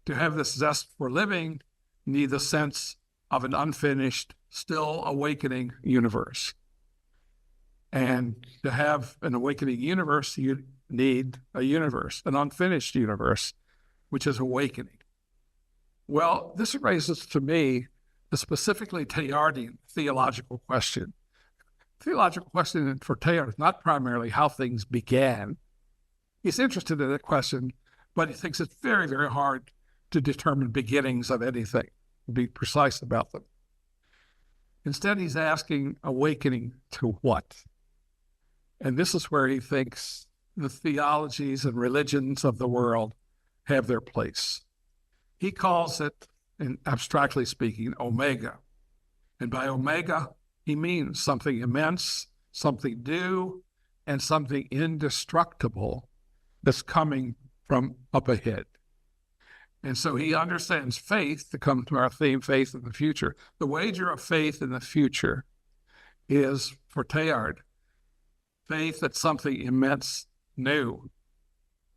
To have this zest for living, you need the sense of an unfinished, still awakening universe. And to have an awakening universe, you need a universe, an unfinished universe, which is awakening. Well, this raises to me the specifically Teilhardian theological question. Theological question for Teilhard is not primarily how things began. He's interested in that question, but he thinks it's very, very hard to determine beginnings of anything, to be precise about them. Instead, he's asking awakening to what? And this is where he thinks the theologies and religions of the world have their place. He calls it, in abstractly speaking, omega. And by omega, he means something immense, something new, and something indestructible that's coming from up ahead. And so he understands faith, to come to our theme, faith in the future. The wager of faith in the future is, for Teilhard, faith that something immense, new,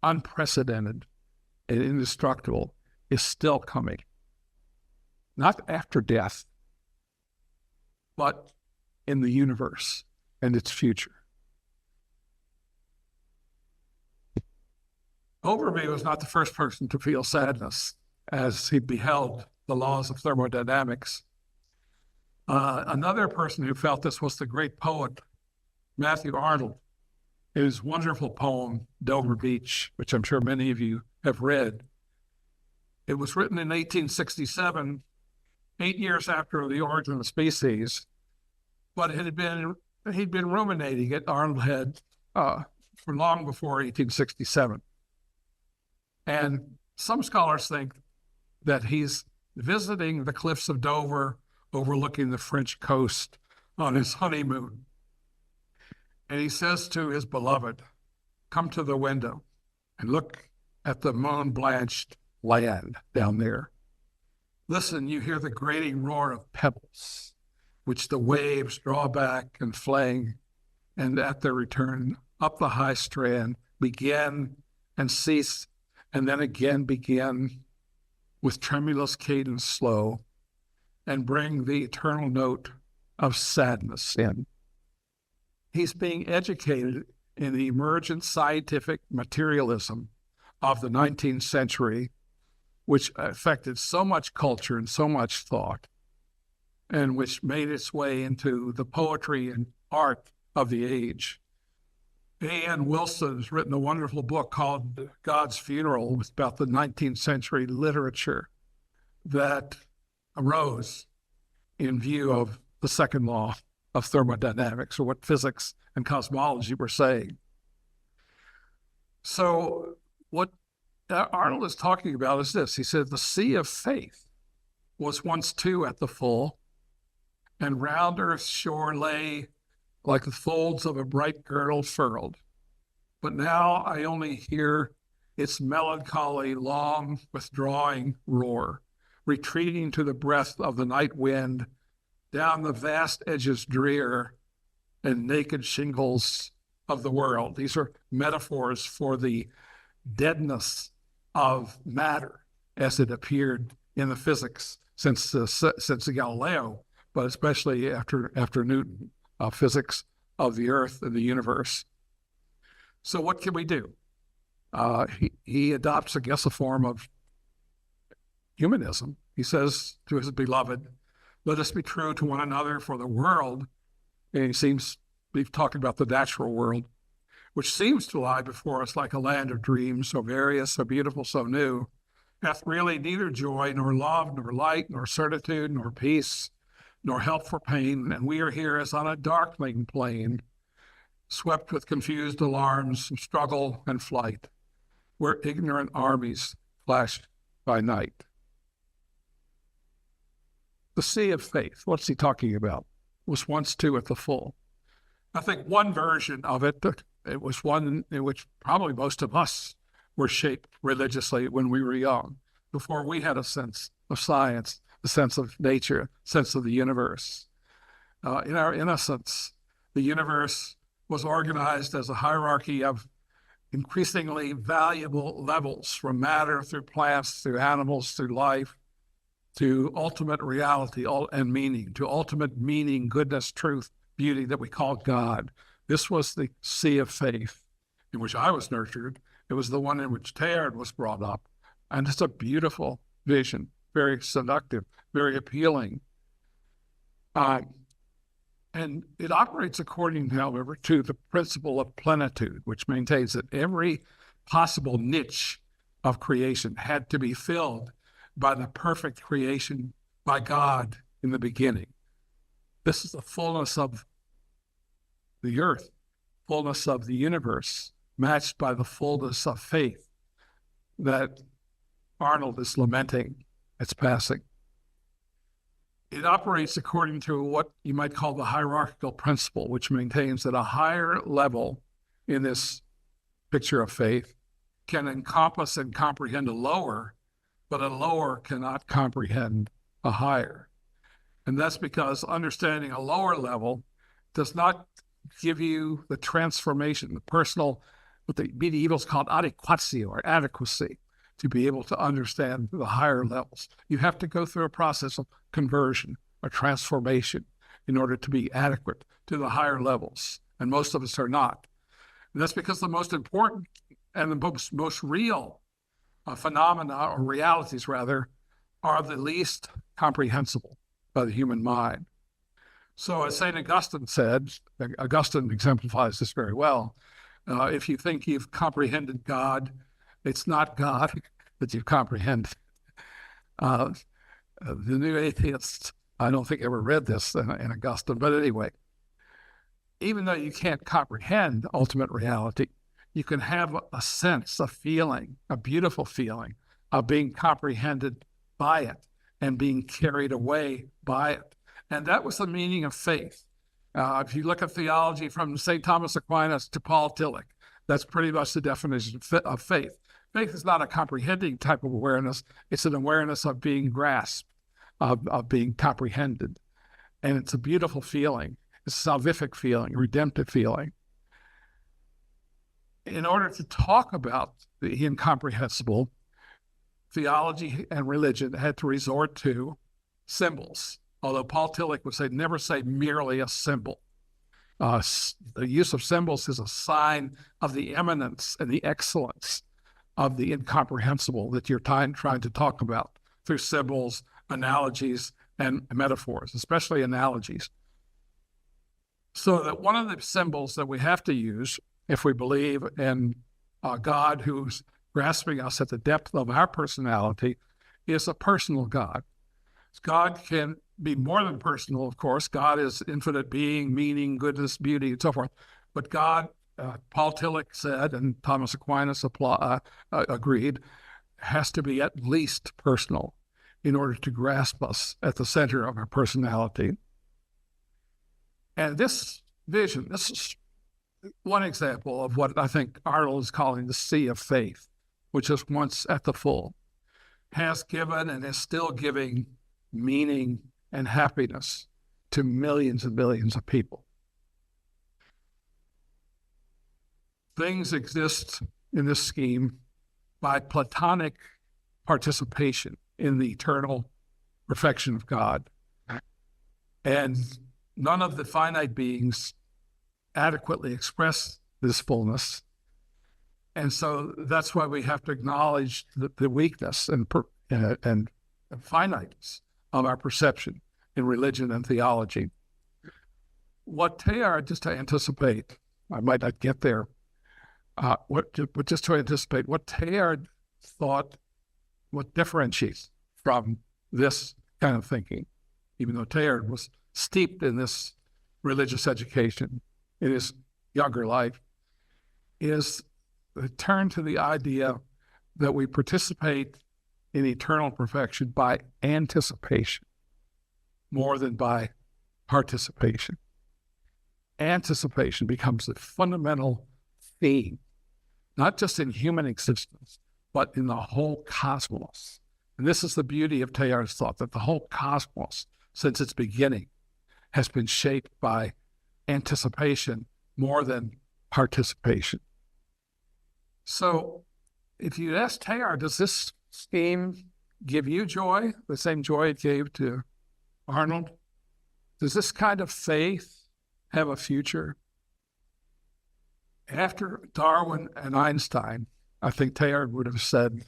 unprecedented, and indestructible is still coming. Not after death, but in the universe and its future. Overby was not the first person to feel sadness as he beheld the laws of thermodynamics. Another person who felt this was the great poet, Matthew Arnold. His wonderful poem, Dover Beach, which I'm sure many of you have read. It was written in 1867, 8 years after The Origin of Species, but he'd been ruminating it, Arnold had, for long before 1867. And some scholars think that he's visiting the cliffs of Dover, overlooking the French coast on his honeymoon. And he says to his beloved, come to the window and look at the moon-blanched land down there. Listen, you hear the grating roar of pebbles, which the waves draw back and fling, and at their return up the high strand begin and cease, and then again begin with tremulous cadence slow, and bring the eternal note of sadness in. He's being educated in the emergent scientific materialism of the 19th century, which affected so much culture and so much thought, and which made its way into the poetry and art of the age. A.N. Wilson has written a wonderful book called God's Funeral, about the 19th century literature that arose in view of the second law of thermodynamics, or what physics and cosmology were saying. So what Arnold is talking about is this. He said, the sea of faith was once too at the full, and round earth's shore lay like the folds of a bright girdle furled. But now I only hear its melancholy, long withdrawing roar, retreating to the breath of the night wind, down the vast edges drear and naked shingles of the world. These are metaphors for the deadness of matter as it appeared in the physics since Galileo, but especially after Newton, physics of the earth and the universe. So what can we do? He adopts, I guess, a form of humanism. He says to his beloved, let us be true to one another, for the world, and we've talked about the natural world, which seems to lie before us like a land of dreams, so various, so beautiful, so new, hath really neither joy, nor love, nor light, nor certitude, nor peace, nor help for pain, and we are here as on a darkling plain, swept with confused alarms of struggle and flight, where ignorant armies flash by night. The sea of faith, what's he talking about? Was once too at the full. I think one version of it was one in which probably most of us were shaped religiously when we were young, before we had a sense of science, a sense of nature, sense of the universe. In our innocence, the universe was organized as a hierarchy of increasingly valuable levels, from matter through plants, through animals, through life, to ultimate reality and meaning, to ultimate meaning, goodness, truth, beauty that we call God. This was the sea of faith in which I was nurtured. It was the one in which Teilhard was brought up. And it's a beautiful vision, very seductive, very appealing. And it operates according, however, to the principle of plenitude, which maintains that every possible niche of creation had to be filled by the perfect creation by God in the beginning. This is the fullness of the earth, fullness of the universe, matched by the fullness of faith that Arnold is lamenting its passing. It operates according to what you might call the hierarchical principle, which maintains that a higher level in this picture of faith can encompass and comprehend a lower, but a lower cannot comprehend a higher. And that's because understanding a lower level does not give you the transformation, the personal, what the medievals called adequatio or adequacy, to be able to understand the higher levels. You have to go through a process of conversion or transformation in order to be adequate to the higher levels. And most of us are not. And that's because the most important and the most real phenomena, or realities rather, are the least comprehensible by the human mind. So as St. Augustine said, Augustine exemplifies this very well, if you think you've comprehended God, it's not God that you've comprehended. The New Atheists, I don't think ever read this in Augustine, but anyway, even though you can't comprehend ultimate reality, you can have a sense, a feeling, a beautiful feeling of being comprehended by it and being carried away by it. And that was the meaning of faith. If you look at theology from St. Thomas Aquinas to Paul Tillich, that's pretty much the definition of faith. Faith is not a comprehending type of awareness. It's an awareness of being grasped, of being comprehended. And it's a beautiful feeling. It's a salvific feeling, redemptive feeling. In order to talk about the incomprehensible, theology and religion had to resort to symbols. Although Paul Tillich would say, never say merely a symbol. The use of symbols is a sign of the eminence and the excellence of the incomprehensible that you're trying to talk about through symbols, analogies, and metaphors, especially analogies. So that one of the symbols that we have to use if we believe in God who's grasping us at the depth of our personality is a personal God. God can be more than personal, of course. God is infinite being, meaning, goodness, beauty, and so forth. But God, Paul Tillich said, and Thomas Aquinas agreed, has to be at least personal in order to grasp us at the center of our personality. And this vision, this is one example of what I think Arnold is calling the sea of faith, which is once at the full, has given and is still giving meaning and happiness to millions and millions of people. Things exist in this scheme by Platonic participation in the eternal perfection of God. And none of the finite beings adequately express this fullness. And so that's why we have to acknowledge the weakness and finiteness of our perception in religion and theology. What Teilhard, just to anticipate, I might not get there, but just to anticipate what Teilhard thought, what differentiates from this kind of thinking, even though Teilhard was steeped in this religious education in his younger life, is the turn to the idea that we participate in eternal perfection by anticipation more than by participation. Anticipation becomes the fundamental theme, not just in human existence, but in the whole cosmos. And this is the beauty of Teilhard's thought, that the whole cosmos, since its beginning, has been shaped by anticipation more than participation. So if you ask Teilhard, does this scheme give you joy, the same joy it gave to Arnold? Does this kind of faith have a future? After Darwin and Einstein, I think Teilhard would have said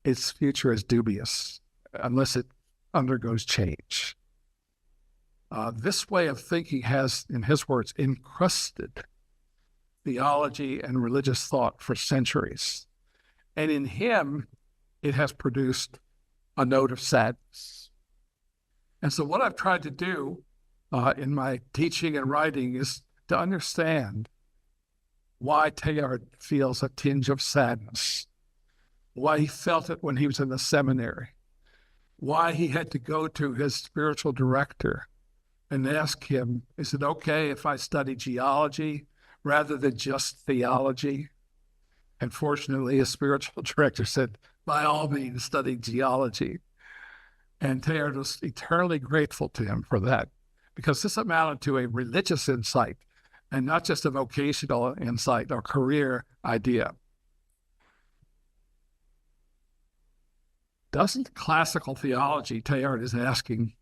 its future is dubious unless it undergoes change. This way of thinking has, in his words, encrusted theology and religious thought for centuries. And in him, it has produced a note of sadness. And so what I've tried to do in my teaching and writing is to understand why Teilhard feels a tinge of sadness, why he felt it when he was in the seminary, why he had to go to his spiritual director and ask him, is it okay if I study geology rather than just theology? And fortunately, his spiritual director said, by all means, study geology. And Teilhard was eternally grateful to him for that, because this amounted to a religious insight and not just a vocational insight or career idea. Doesn't classical theology, Teilhard is asking,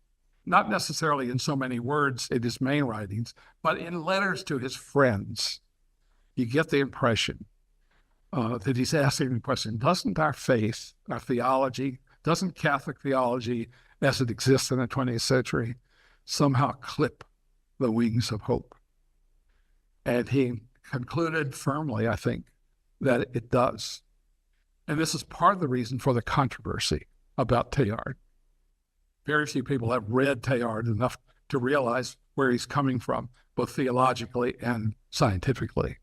not necessarily in so many words in his main writings, but in letters to his friends, you get the impression that he's asking the question, doesn't our faith, our theology, doesn't Catholic theology as it exists in the 20th century somehow clip the wings of hope? And he concluded firmly, I think, that it does. And this is part of the reason for the controversy about Teilhard. Very few people have read Teilhard enough to realize where he's coming from, both theologically and scientifically.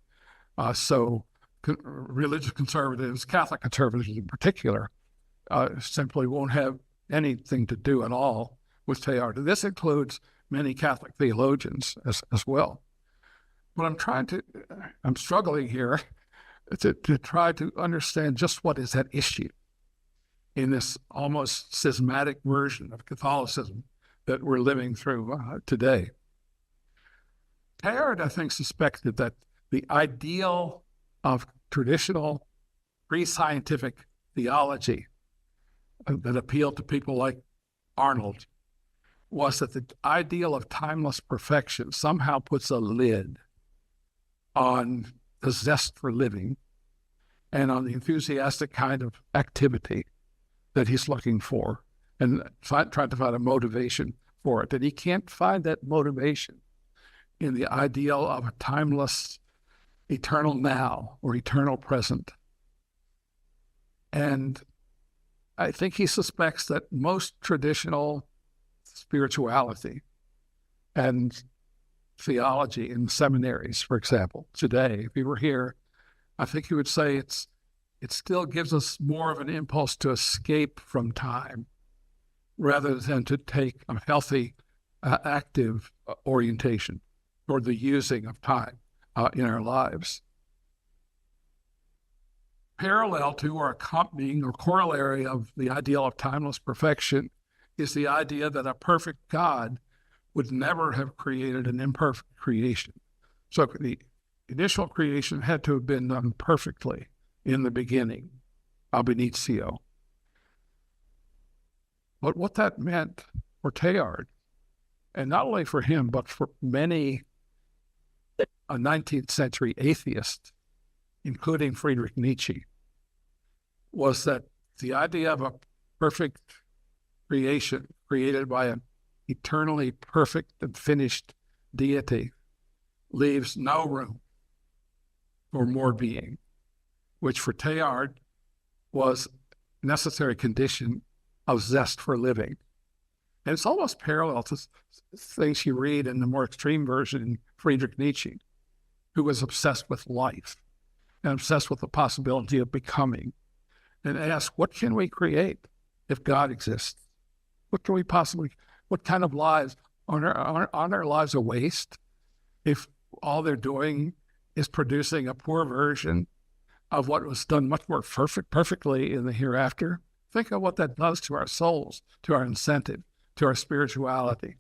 So religious conservatives, Catholic conservatives in particular, simply won't have anything to do at all with Teilhard. And this includes many Catholic theologians as well. But I'm struggling here to try to understand just what is at issue in this almost schismatic version of Catholicism that we're living through today. Teilhard, I think, suspected that the ideal of traditional pre-scientific theology that appealed to people like Arnold was that the ideal of timeless perfection somehow puts a lid on the zest for living and on the enthusiastic kind of activity that he's looking for and trying to find a motivation for it. And he can't find that motivation in the ideal of a timeless, eternal now or eternal present. And I think he suspects that most traditional spirituality and theology in seminaries, for example, today, if he were here, I think he would say it still gives us more of an impulse to escape from time rather than to take a healthy, active orientation toward the using of time in our lives. Parallel to or accompanying or corollary of the ideal of timeless perfection is the idea that a perfect God would never have created an imperfect creation. So the initial creation had to have been done perfectly in the beginning, ab initio. But what that meant for Teilhard, and not only for him, but for many 19th century atheists, including Friedrich Nietzsche, was that the idea of a perfect creation created by an eternally perfect and finished deity leaves no room for more being, which for Teilhard was a necessary condition of zest for living. And it's almost parallel to things you read in the more extreme version, Friedrich Nietzsche, who was obsessed with life and obsessed with the possibility of becoming, and asked, what can we create if God exists? What can we possibly, what kind of lives, aren't our lives a waste if all they're doing is producing a poor version of what was done much more perfectly in the hereafter? Think of what that does to our souls, to our incentive, to our spirituality,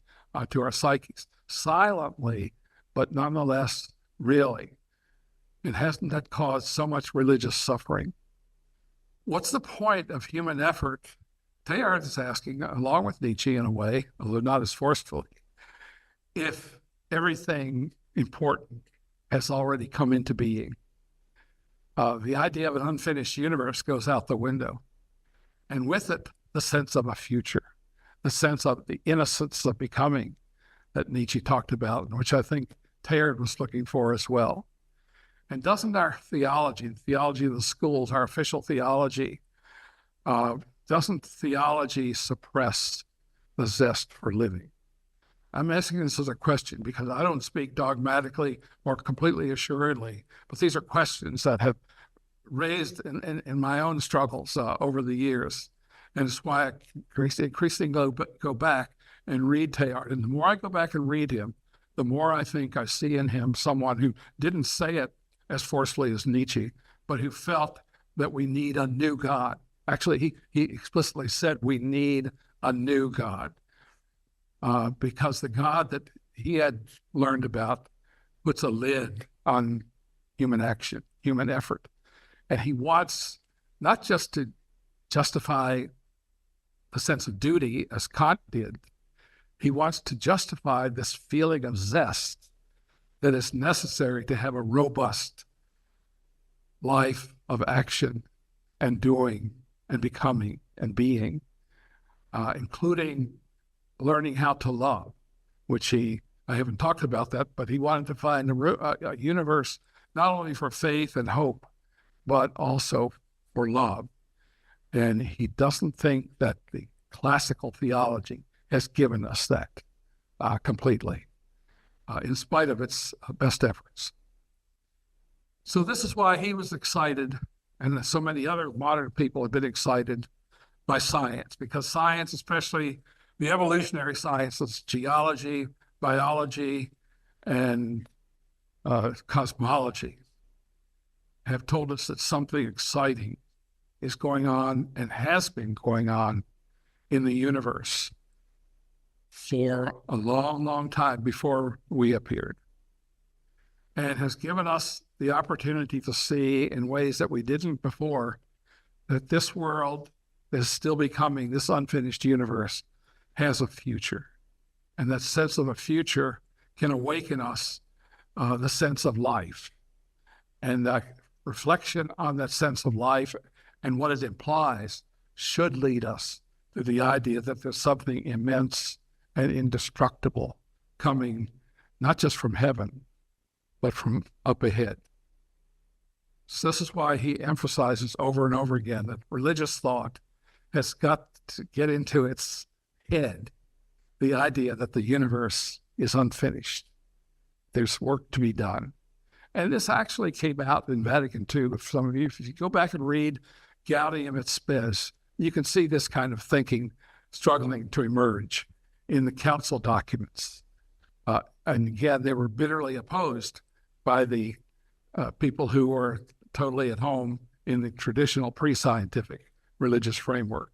to our psyches, silently, but nonetheless, really. And hasn't that caused so much religious suffering? What's the point of human effort? Teilhard is asking, along with Nietzsche in a way, although not as forcefully, if everything important has already come into being. The idea of an unfinished universe goes out the window. And with it, the sense of a future, the sense of the innocence of becoming that Nietzsche talked about, and which I think Teilhard was looking for as well. And doesn't our theology, the theology of the schools, our official theology, doesn't theology suppress the zest for living? I'm asking this as a question because I don't speak dogmatically or completely assuredly, but these are questions that have raised in my own struggles over the years. And it's why I increasingly go back and read Teilhard. And the more I go back and read him, the more I think I see in him someone who didn't say it as forcefully as Nietzsche, but who felt that we need a new God. Actually, he explicitly said we need a new God because the God that he had learned about puts a lid on human action, human effort. And he wants not just to justify the sense of duty as Kant did, he wants to justify this feeling of zest that is necessary to have a robust life of action and doing and becoming and being, including learning how to love, which I haven't talked about that, but he wanted to find a universe not only for faith and hope, but also for love. And he doesn't think that the classical theology has given us that completely, in spite of its best efforts. So this is why he was excited, and so many other modern people have been excited by science, because science, especially the evolutionary sciences, geology, biology, and cosmology, have told us that something exciting is going on and has been going on in the universe for a long, long time before we appeared, and has given us the opportunity to see in ways that we didn't before that this world that is still becoming, this unfinished universe, has a future. And that sense of a future can awaken us the sense of life. And the reflection on that sense of life and what it implies should lead us to the idea that there's something immense and indestructible coming, not just from heaven, but from up ahead. So this is why he emphasizes over and over again that religious thought has got to get into its head the idea that the universe is unfinished. There's work to be done. And this actually came out in Vatican II. If some of you, if you go back and read Gaudium et Spes, you can see this kind of thinking struggling to emerge in the council documents. And again, they were bitterly opposed by the people who were totally at home in the traditional pre-scientific religious framework.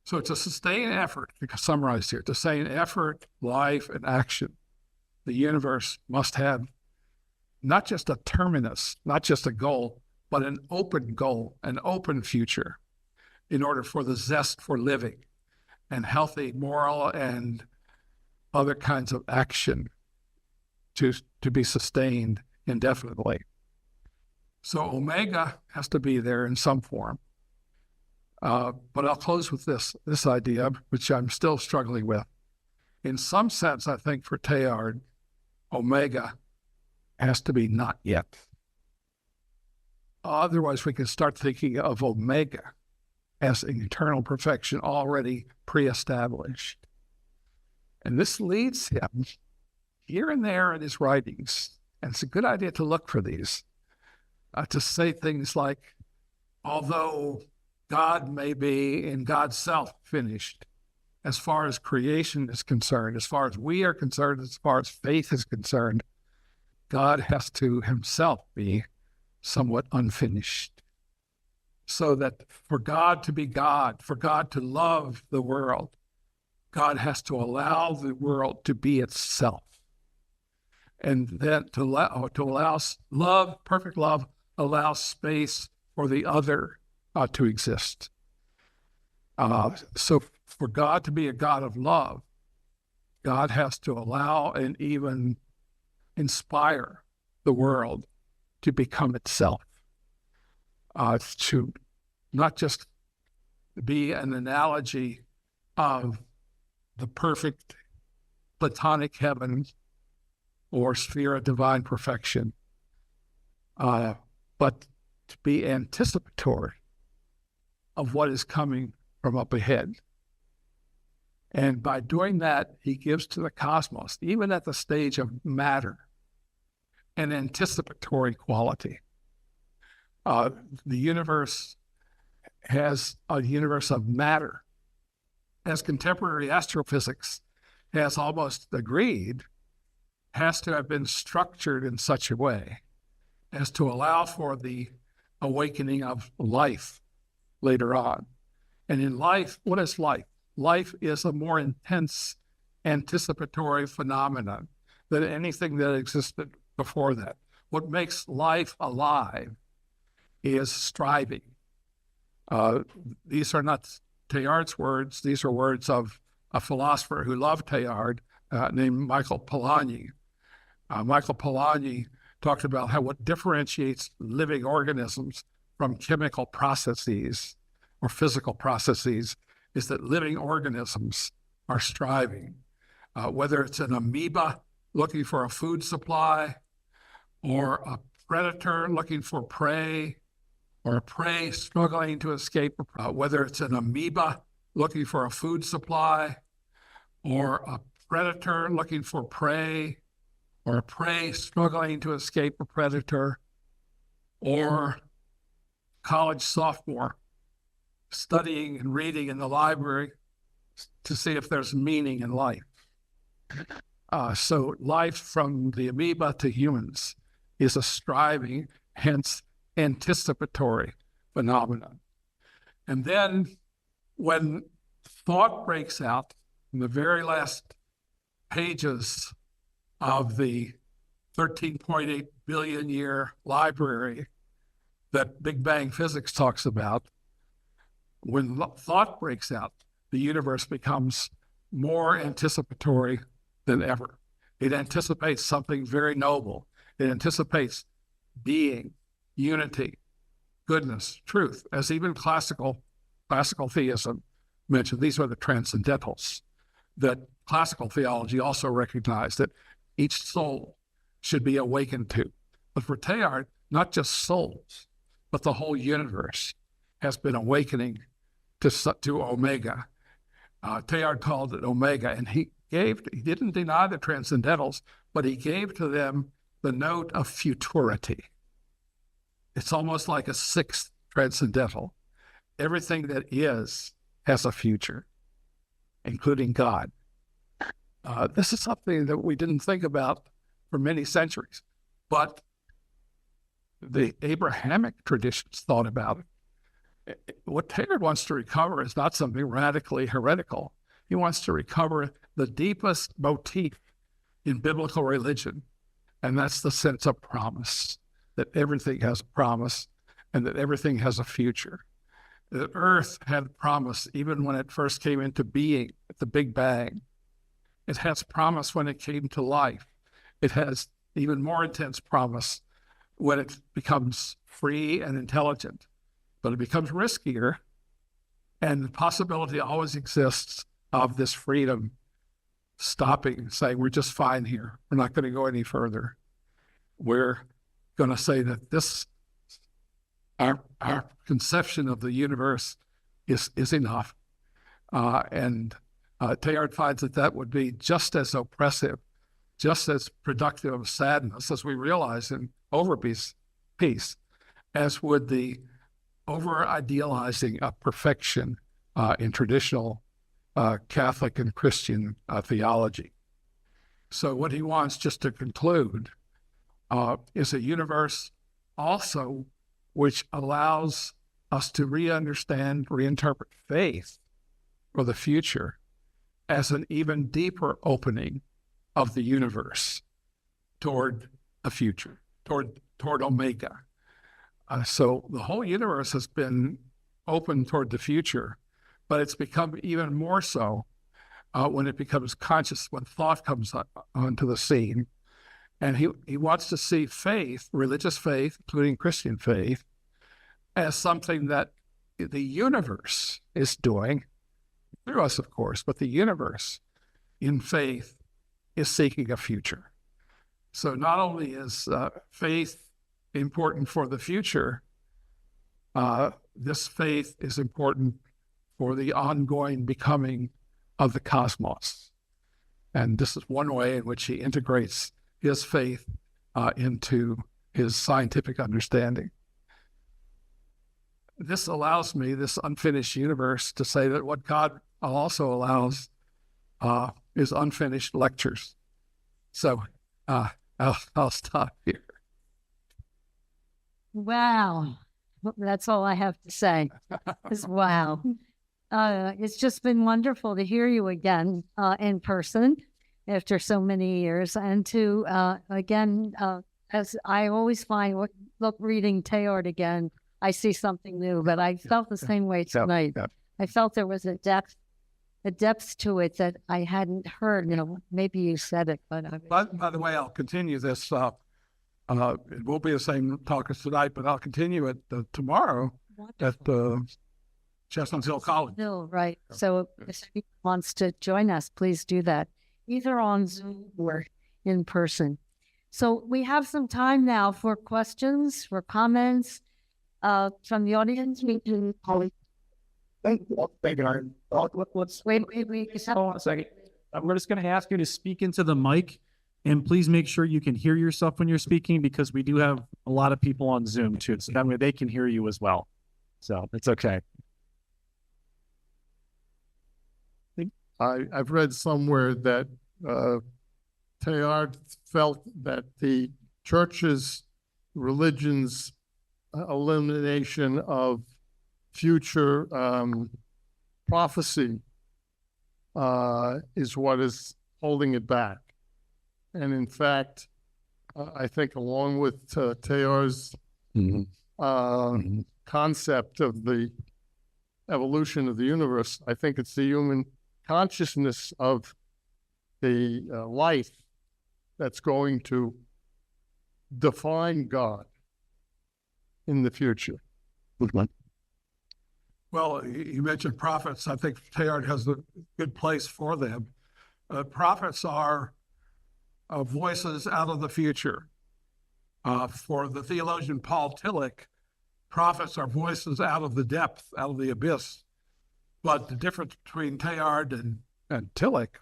So it's a sustained effort, to summarize here, to sustain effort, life, and action. The universe must have not just a terminus, not just a goal, but an open goal, an open future, in order for the zest for living and healthy moral and other kinds of action to be sustained indefinitely. So omega has to be there in some form. But I'll close with this idea, which I'm still struggling with. In some sense, I think for Teilhard, omega has to be not yet. Otherwise, we can start thinking of omega as an eternal perfection already pre-established. And this leads him here and there in his writings, and it's a good idea to look for these, to say things like, although God may be in God's self finished, as far as creation is concerned, as far as we are concerned, as far as faith is concerned, God has to himself be somewhat unfinished. So that for God to be God, for God to love the world, God has to allow the world to be itself. and then to allow love, perfect love, allows space for the other to exist. So for God to be a God of love, God has to allow and even inspire the world to become itself, to not just be an analogy of the perfect Platonic heaven or sphere of divine perfection, but to be anticipatory of what is coming from up ahead. And by doing that, he gives to the cosmos, even at the stage of matter, an anticipatory quality. The universe has a universe of matter. As contemporary astrophysics has almost agreed, has to have been structured in such a way as to allow for the awakening of life later on. And in life, what is life? Life is a more intense anticipatory phenomenon than anything that existed before that. What makes life alive is striving. These are not Teilhard's words. These are words of a philosopher who loved Teilhard named Michael Polanyi. Michael Polanyi talked about how what differentiates living organisms from chemical processes or physical processes is that living organisms are striving, whether it's an amoeba looking for a food supply, or a predator looking for prey, or a prey struggling to escape, whether it's an amoeba looking for a food supply, or a predator looking for prey, or a prey struggling to escape a predator, or college sophomore studying and reading in the library to see if there's meaning in life. So life from the amoeba to humans is a striving, hence anticipatory phenomenon. And then when thought breaks out in the very last pages of the 13.8 billion year library that Big Bang physics talks about, when thought breaks out, the universe becomes more anticipatory than ever. It anticipates something very noble. It anticipates being, unity, goodness, truth, as even classical theism mentioned. These are the transcendentals that classical theology also recognized that each soul should be awakened to. But for Teilhard, not just souls, but the whole universe has been awakening to Omega. Teilhard called it Omega, and he didn't deny the transcendentals, but he gave to them the note of futurity. It's almost like a sixth transcendental. Everything that is has a future, including God. This is something that we didn't think about for many centuries, but the Abrahamic traditions thought about it. What Teilhard wants to recover is not something radically heretical. He wants to recover the deepest motif in biblical religion, and that's the sense of promise, that everything has a promise and that everything has a future. The earth had promise even when it first came into being at the Big Bang. It has promise when it came to life. It has even more intense promise when it becomes free and intelligent. But it becomes riskier, and the possibility always exists of this freedom stopping, saying, we're just fine here. We're not going to go any further. We're going to say that our conception of the universe is enough. And Teilhard finds that would be just as oppressive, just as productive of sadness, as we realize in Overby's piece, as would the over-idealizing of perfection in traditional Catholic and Christian theology. So what he wants, just to conclude, is a universe also which allows us to re-understand, reinterpret faith for the future as an even deeper opening of the universe, toward a future, toward Omega. So the whole universe has been open toward the future, but it's become even more so when it becomes conscious, when thought comes onto the scene. And he wants to see faith, religious faith, including Christian faith, as something that the universe is doing, through us, of course, but the universe in faith is seeking a future. So not only is faith important for the future, this faith is important for the ongoing becoming of the cosmos. And this is one way in which he integrates his faith into his scientific understanding. This allows me, this unfinished universe, to say that what God also allows is unfinished lectures. So I'll stop here. Wow. That's all I have to say is wow. It's just been wonderful to hear you again in person after so many years, and to, again, as I always find, reading Teilhard again, I see something new, but I felt the same way tonight. I felt there was a depth to it that I hadn't heard. Maybe you said it, but by the way, I'll continue this. It won't be the same talk as tonight, but I'll continue it tomorrow at Chestnut Hill College. Right. So if he wants to join us, please do that, either on Zoom or in person. So we have some time now for questions, for comments from the audience. We can. Thank you. Let's wait. Hold on a second. We're just going to ask you to speak into the mic, and please make sure you can hear yourself when you're speaking, because we do have a lot of people on Zoom too, so that way they can hear you as well. So it's okay. I've read somewhere that Teilhard felt that the church's religion's elimination of future prophecy is what is holding it back. And in fact, I think along with Teilhard's concept of the evolution of the universe, I think it's the human consciousness of the life that's going to define God in the future. Well, you mentioned prophets. I think Teilhard has a good place for them. Prophets are voices out of the future. For the theologian Paul Tillich, prophets are voices out of the depth, out of the abyss. But the difference between Teilhard and Tillich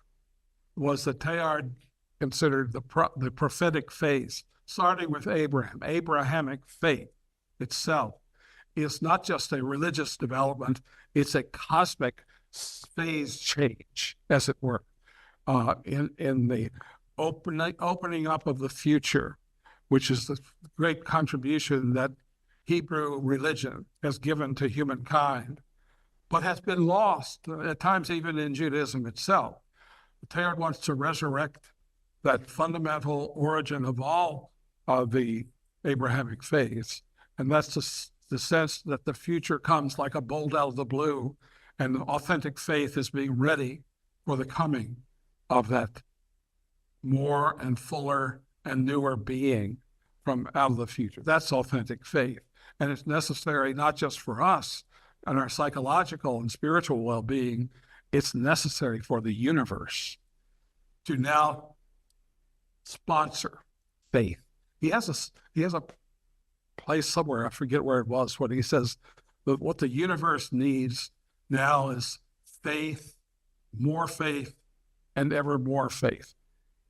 was that Teilhard considered the prophetic phase, starting with Abraham. Abrahamic faith itself is not just a religious development, it's a cosmic phase change, as it were, in the opening up of the future, which is the great contribution that Hebrew religion has given to humankind, but has been lost, at times even in Judaism itself. Teilhard wants to resurrect that fundamental origin of all of the Abrahamic faiths, and that's the sense that the future comes like a bolt out of the blue, and authentic faith is being ready for the coming of that more and fuller and newer being from out of the future. That's authentic faith, and it's necessary not just for us and our psychological and spiritual well-being, it's necessary for the universe to now sponsor faith. He has a place somewhere, I forget where it was, when he says that what the universe needs now is faith, and ever more faith.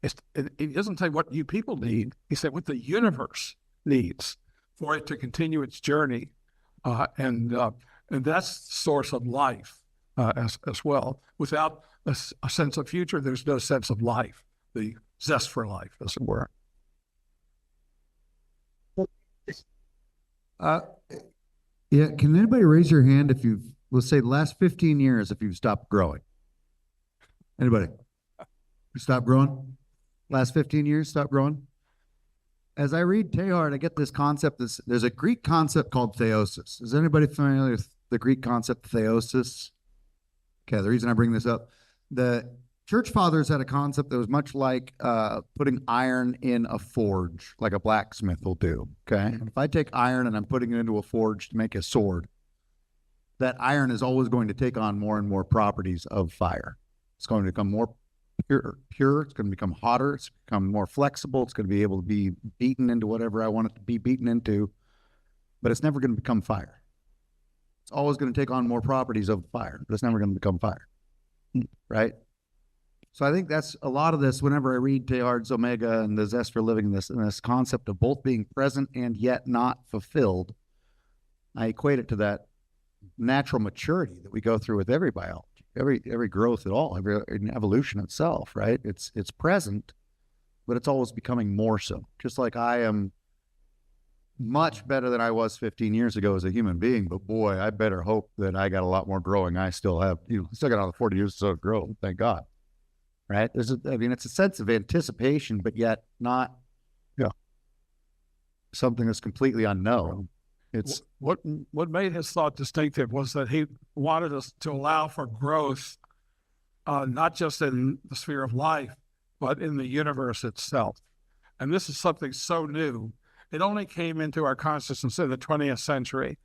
It doesn't say what you people need. He said what the universe needs for it to continue its journey, and that's the source of life as well. Without a sense of future, there's no sense of life, the zest for life, as it were. Yeah, can anybody raise your hand if you've, let's say, the last 15 years, if you've stopped growing? Anybody? You stopped growing? Last 15 years, stopped growing? as I read Teilhard, I get this concept. There's a Greek concept called theosis. Is anybody familiar with the Greek concept theosis? Okay, the reason I bring this up, the church fathers had a concept that was much like putting iron in a forge, like a blacksmith will do. Okay, and if I take iron and I'm putting it into a forge to make a sword, that iron is always going to take on more and more properties of fire. It's going to become more pure. It's going to become hotter. It's become more flexible. It's going to be able to be beaten into whatever I want it to be beaten into, but it's never going to become fire. It's always going to take on more properties of fire, but it's never going to become fire, right? So I think that's a lot of this. Whenever I read Teilhard's Omega and the zest for living, this concept of both being present and yet not fulfilled, I equate it to that natural maturity that we go through with every biology. Every growth at all, every evolution itself, right? It's present, but it's always becoming more so. Just like I am much better than I was 15 years ago as a human being, but boy, I better hope that I got a lot more growing. I still have, still got another 40 years or so to grow, thank God, right? It's a sense of anticipation, but yet not something that's completely unknown. It's what made his thought distinctive was that he wanted us to allow for growth, not just in the sphere of life, but in the universe itself. And this is something so new. It only came into our consciousness in the 20th century.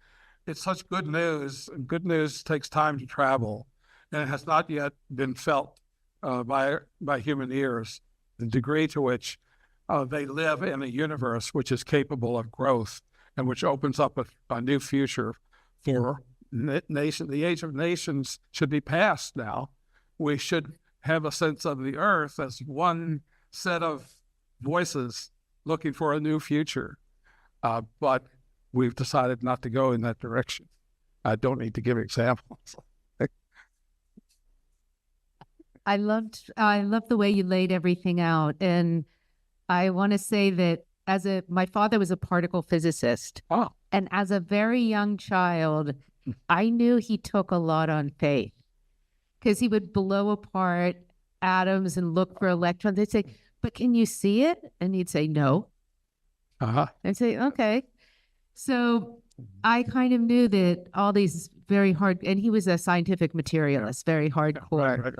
It's such good news, and good news takes time to travel, and it has not yet been felt by human ears, the degree to which they live in a universe which is capable of growth and which opens up a new future for nation. The age of nations should be past now. We should have a sense of the earth as one set of voices looking for a new future. But we've decided not to go in that direction. I don't need to give examples. I loved the way you laid everything out. And I want to say that my father was a particle physicist. Oh. And as a very young child, I knew he took a lot on faith because he would blow apart atoms and look for electrons. They'd say, but can you see it? And he'd say, no. I'd say, okay. So I kind of knew that all these very hard, and he was a scientific materialist, very hardcore.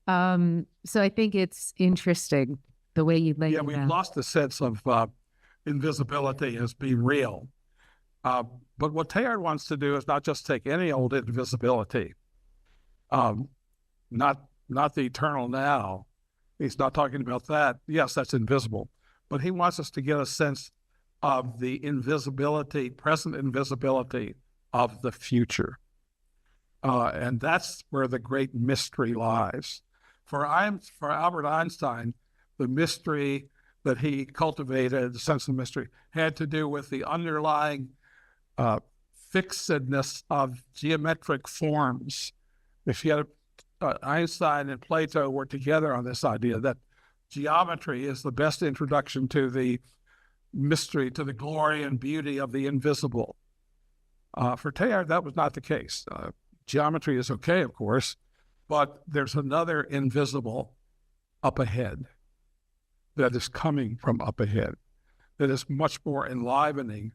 Right. So I think it's interesting the way you laid it out. We've lost the sense of invisibility as being real. But what Teilhard wants to do is not just take any old invisibility, not the eternal now. He's not talking about that. Yes, that's invisible. But he wants us to get a sense of the invisibility, present invisibility of the future. And that's where the great mystery lies. For Albert Einstein, the mystery that he cultivated, the sense of mystery, had to do with the underlying fixedness of geometric forms. If you had Einstein and Plato were together on this idea that geometry is the best introduction to the mystery, to the glory and beauty of the invisible. For Teilhard, that was not the case. Geometry is okay, of course, but there's another invisible up ahead that is coming from up ahead that is much more enlivening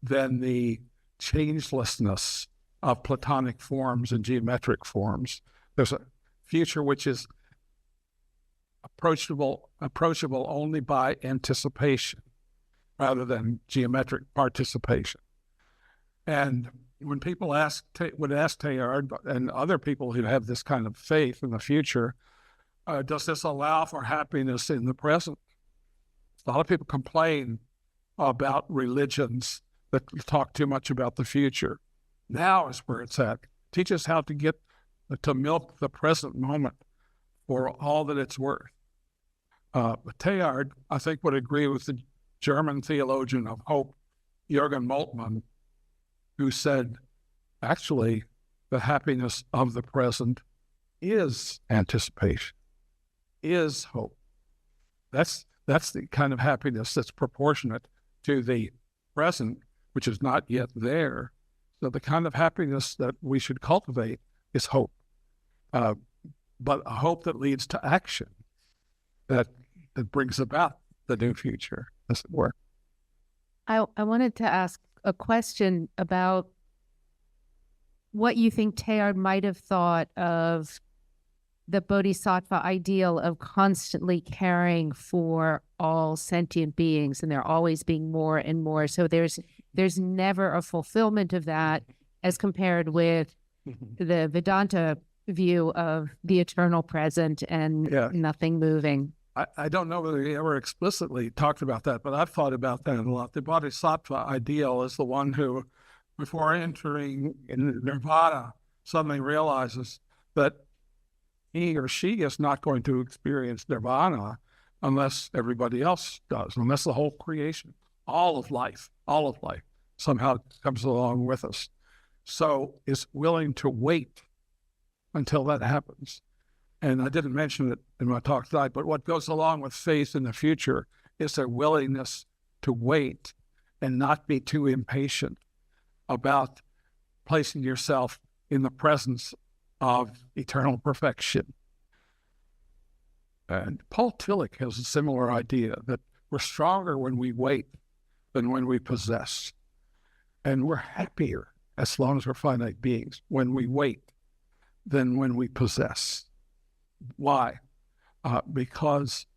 than the changelessness of Platonic forms and geometric forms. There's a future which is approachable only by anticipation rather than geometric participation. And when people would ask Teilhard and other people who have this kind of faith in the future, does this allow for happiness in the present? A lot of people complain about religions that talk too much about the future. Now is where it's at. Teach us how to milk the present moment for all that it's worth. Teilhard, I think, would agree with the German theologian of hope, Jürgen Moltmann, who said, actually, the happiness of the present is anticipation, is hope. That's the kind of happiness that's proportionate to the present, which is not yet there. So the kind of happiness that we should cultivate is hope, but a hope that leads to action, that brings about the new future, as it were. I wanted to ask a question about what you think Teilhard might have thought of the bodhisattva ideal of constantly caring for all sentient beings, and there always being more and more. So there's never a fulfillment of that as compared with the Vedanta view of the eternal present and nothing moving. I don't know whether he ever explicitly talked about that, but I've thought about that a lot. The bodhisattva ideal is the one who, before entering in nirvana, suddenly realizes that he or she is not going to experience nirvana unless everybody else does, unless the whole creation, all of life somehow comes along with us. So is willing to wait until that happens. And I didn't mention it in my talk tonight, but what goes along with faith in the future is a willingness to wait and not be too impatient about placing yourself in the presence of eternal perfection. And Paul Tillich has a similar idea that we're stronger when we wait than when we possess. And we're happier, as long as we're finite beings, when we wait than when we possess. Why? Because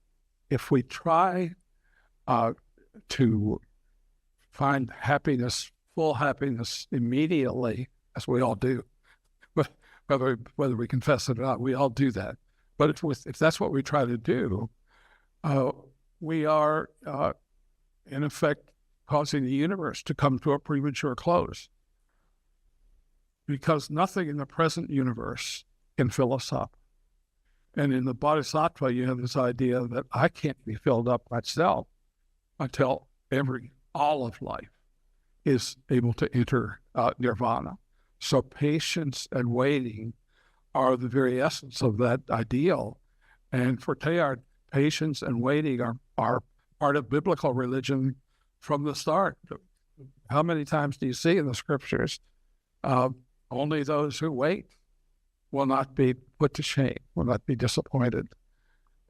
if we try to find happiness, full happiness immediately, as we all do, whether we confess it or not, we all do that. But if that's what we try to do, we are, in effect, causing the universe to come to a premature close. Because nothing in the present universe can fill us up. And in the Bodhisattva, you have this idea that I can't be filled up myself until all of life is able to enter nirvana. So patience and waiting are the very essence of that ideal. And for Teilhard, patience and waiting are part of biblical religion from the start. How many times do you see in the scriptures, only those who wait will not be put to shame, will not be disappointed.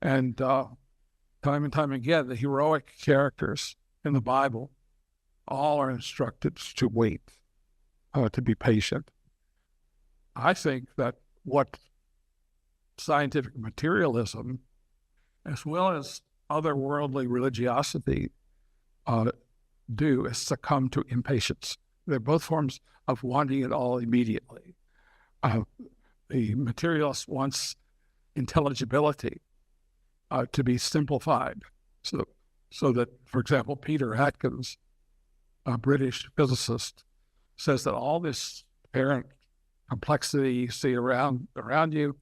And time and time again, the heroic characters in the Bible all are instructed to wait, to be patient. I think that what scientific materialism, as well as otherworldly religiosity, do is succumb to impatience. They're both forms of wanting it all immediately. The materialist wants intelligibility to be simplified, so that, for example, Peter Atkins, a British physicist, says that all this apparent complexity you see around you,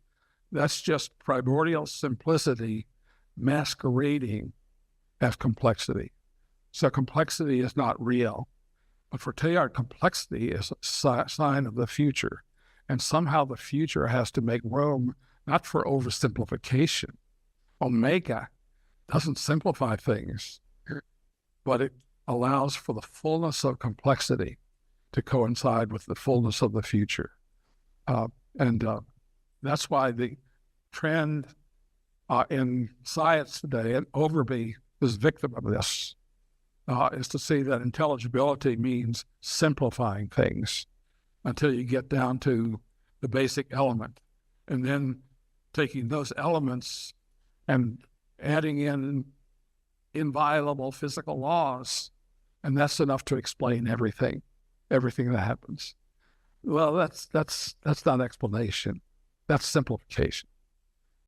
that's just primordial simplicity masquerading as complexity. So complexity is not real. But for Teilhard, complexity is a sign of the future. And somehow the future has to make room, not for oversimplification. Omega doesn't simplify things, but it allows for the fullness of complexity to coincide with the fullness of the future. And that's why the trend in science today, and Overby is victim of this, is to see that intelligibility means simplifying things until you get down to the basic element, and then taking those elements and adding in inviolable physical laws, and that's enough to explain everything that happens. Well, that's not explanation. That's simplification.